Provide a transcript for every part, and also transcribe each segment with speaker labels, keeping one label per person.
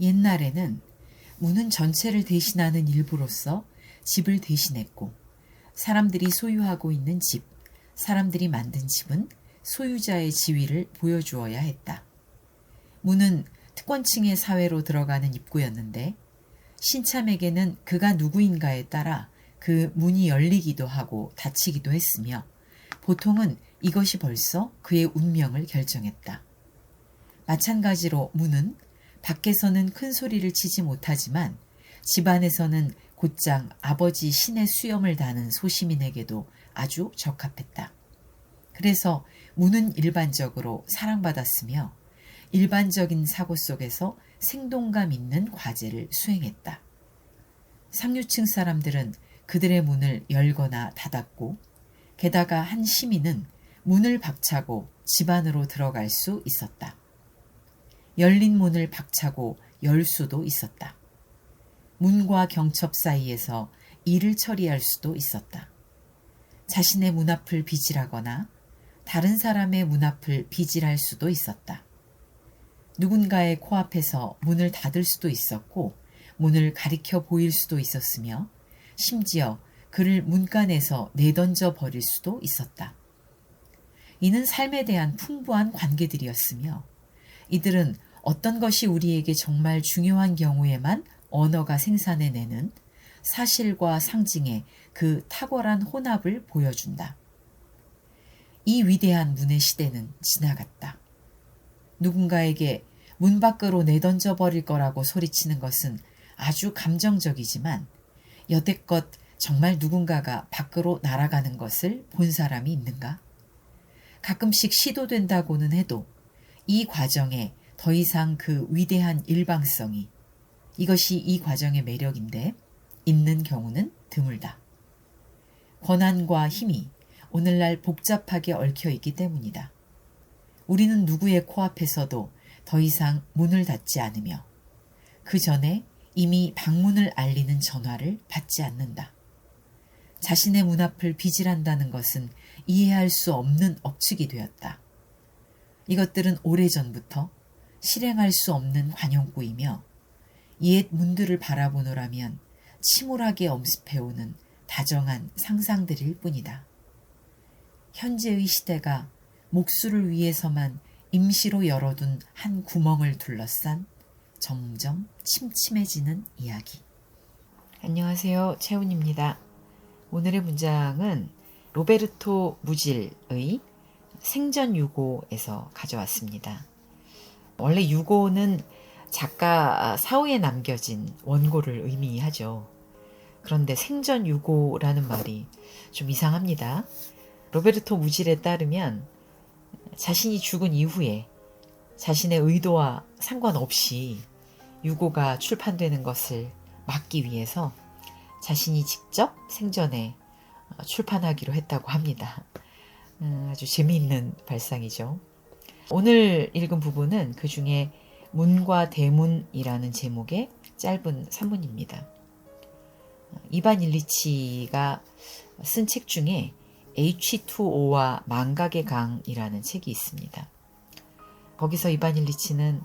Speaker 1: 옛날에는 문은 전체를 대신하는 일부로서 집을 대신했고, 사람들이 소유하고 있는 집, 사람들이 만든 집은 소유자의 지위를 보여주어야 했다. 문은 특권층의 사회로 들어가는 입구였는데, 신참에게는 그가 누구인가에 따라 그 문이 열리기도 하고 닫히기도 했으며, 보통은 이것이 벌써 그의 운명을 결정했다. 마찬가지로 문은 밖에서는 큰 소리를 치지 못하지만 집 안에서는 곧장 아버지 신의 수염을 다는 소시민에게도 아주 적합했다. 그래서 문은 일반적으로 사랑받았으며 일반적인 사고 속에서 생동감 있는 과제를 수행했다. 상류층 사람들은 그들의 문을 열거나 닫았고, 게다가 한 시민은 문을 박차고 집 안으로 들어갈 수 있었다. 열린 문을 박차고 열 수도 있었다. 문과 경첩 사이에서 일을 처리할 수도 있었다. 자신의 문 앞을 비질하거나 다른 사람의 문 앞을 비질할 수도 있었다. 누군가의 코앞에서 문을 닫을 수도 있었고, 문을 가리켜 보일 수도 있었으며, 심지어 그를 문간에서 내던져 버릴 수도 있었다. 이는 삶에 대한 풍부한 관계들이었으며, 이들은 어떤 것이 우리에게 정말 중요한 경우에만 언어가 생산해내는 사실과 상징의 그 탁월한 혼합을 보여준다. 이 위대한 문의 시대는 지나갔다. 누군가에게 문 밖으로 내던져 버릴 거라고 소리치는 것은 아주 감정적이지만, 여태껏 정말 누군가가 밖으로 날아가는 것을 본 사람이 있는가? 가끔씩 시도된다고는 해도 이 과정에 더 이상 그 위대한 일방성이, 이것이 이 과정의 매력인데, 있는 경우는 드물다. 권한과 힘이 오늘날 복잡하게 얽혀 있기 때문이다. 우리는 누구의 코앞에서도 더 이상 문을 닫지 않으며, 그 전에 이미 방문을 알리는 전화를 받지 않는다. 자신의 문 앞을 비질한다는 것은 이해할 수 없는 억측이 되었다. 이것들은 오래전부터 실행할 수 없는 관용구이며, 옛 문들을 바라보노라면 침울하게 엄습해오는 다정한 상상들일 뿐이다. 현재의 시대가 목수를 위해서만 임시로 열어둔 한 구멍을 둘러싼 점점 침침해지는 이야기. 안녕하세요. 채훈입니다. 오늘의 문장은 로베르토 무질의 생전유고에서 가져왔습니다. 원래 유고는 작가 사후에 남겨진 원고를 의미하죠. 그런데 생전유고라는 말이 좀 이상합니다. 로베르토 무질에 따르면 자신이 죽은 이후에 자신의 의도와 상관없이 유고가 출판되는 것을 막기 위해서 자신이 직접 생전에 출판하기로 했다고 합니다. 아주 재미있는 발상이죠. 오늘 읽은 부분은 그 중에 문과 대문이라는 제목의 짧은 산문입니다. 이반 일리치가 쓴 책 중에 H2O와 망각의 강이라는 책이 있습니다. 거기서 이반 일리치는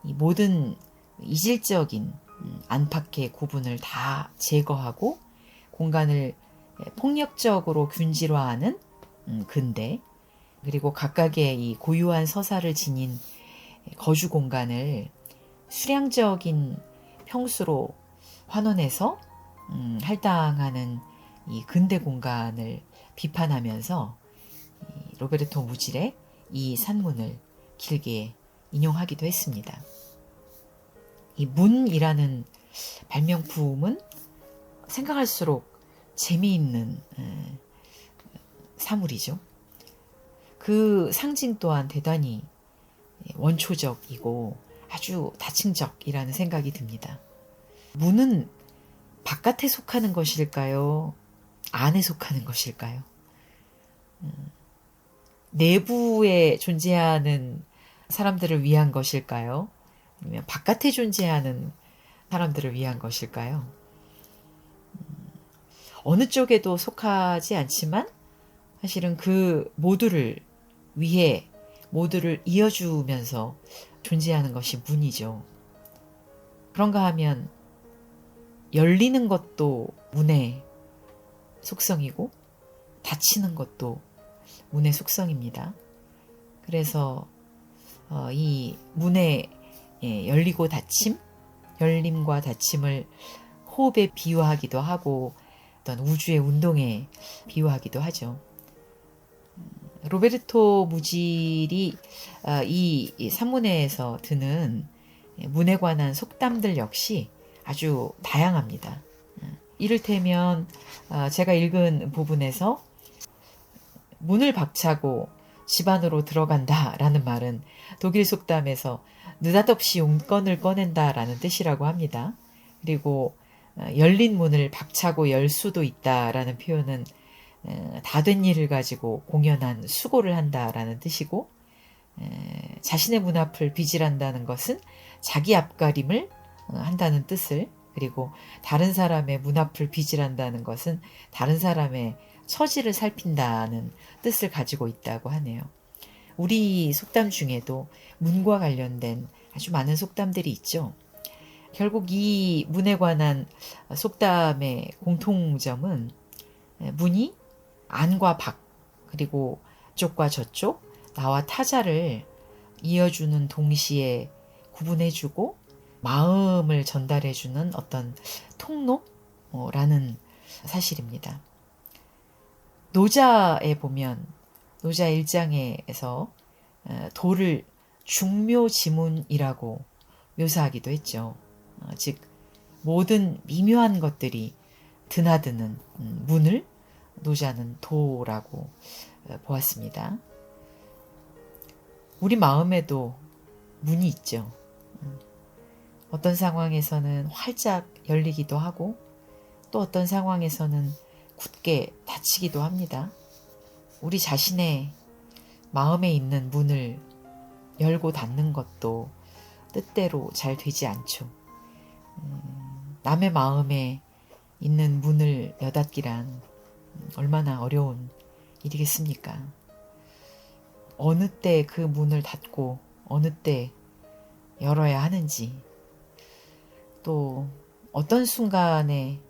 Speaker 1: 이 모든 이질적인 안팎의 구분을 다 제거하고 공간을 폭력적으로 균질화하는 근대, 그리고 각각의 이 고유한 서사를 지닌 거주 공간을 수량적인 평수로 환원해서 할당하는 이 근대 공간을 비판하면서 로베르토 무질의 이 산문을 길게 인용하기도 했습니다. 이 문이라는 발명품은 생각할수록 재미있는 사물이죠. 그 상징 또한 대단히 원초적이고 아주 다층적이라는 생각이 듭니다. 문은 바깥에 속하는 것일까요? 안에 속하는 것일까요? 내부에 존재하는 사람들을 위한 것일까요? 아니면 바깥에 존재하는 사람들을 위한 것일까요? 어느 쪽에도 속하지 않지만 사실은 그 모두를 위해 모두를 이어주면서 존재하는 것이 문이죠. 그런가 하면 열리는 것도 문의 속성이고 닫히는 것도 문의 속성입니다. 그래서 이 문의 열리고 닫힘, 열림과 닫힘을 호흡에 비유하기도 하고 어떤 우주의 운동에 비유하기도 하죠. 로베르토 무질이 이 산문에서 드는 문에 관한 속담들 역시 아주 다양합니다. 이를테면 제가 읽은 부분에서 문을 박차고 집 안으로 들어간다라는 말은 독일 속담에서 느닷없이 용건을 꺼낸다라는 뜻이라고 합니다. 그리고 열린 문을 박차고 열 수도 있다라는 표현은 다 된 일을 가지고 공연한 수고를 한다라는 뜻이고, 자신의 문 앞을 비질한다는 것은 자기 앞가림을 한다는 뜻을, 그리고 다른 사람의 문 앞을 비질한다는 것은 다른 사람의 처지를 살핀다는 뜻을 가지고 있다고 하네요. 우리 속담 중에도 문과 관련된 아주 많은 속담들이 있죠. 결국 이 문에 관한 속담의 공통점은 문이 안과 밖, 그리고 이쪽과 저쪽, 나와 타자를 이어주는 동시에 구분해주고 마음을 전달해주는 어떤 통로라는 사실입니다. 노자에 보면 노자 1장에서 도를 중묘지문이라고 묘사하기도 했죠. 즉 모든 미묘한 것들이 드나드는 문을 노자는 도라고 보았습니다. 우리 마음에도 문이 있죠. 어떤 상황에서는 활짝 열리기도 하고 또 어떤 상황에서는 굳게 닫히기도 합니다. 우리 자신의 마음에 있는 문을 열고 닫는 것도 뜻대로 잘 되지 않죠. 남의 마음에 있는 문을 여닫기란 얼마나 어려운 일이겠습니까? 어느 때 그 문을 닫고 어느 때 열어야 하는지, 또 어떤 순간에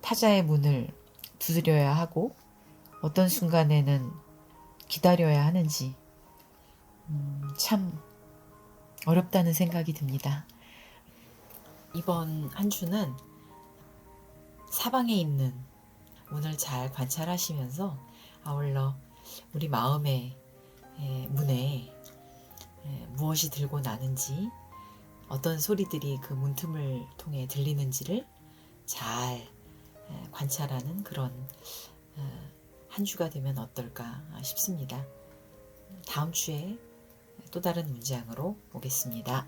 Speaker 1: 타자의 문을 두드려야 하고 어떤 순간에는 기다려야 하는지 참 어렵다는 생각이 듭니다. 이번 한 주는 사방에 있는 문을 잘 관찰하시면서 아울러 우리 마음의 문에 무엇이 들고 나는지, 어떤 소리들이 그 문틈을 통해 들리는지를 잘 관찰하는 그런 한 주가 되면 어떨까 싶습니다. 다음 주에 또 다른 문장으로 오겠습니다.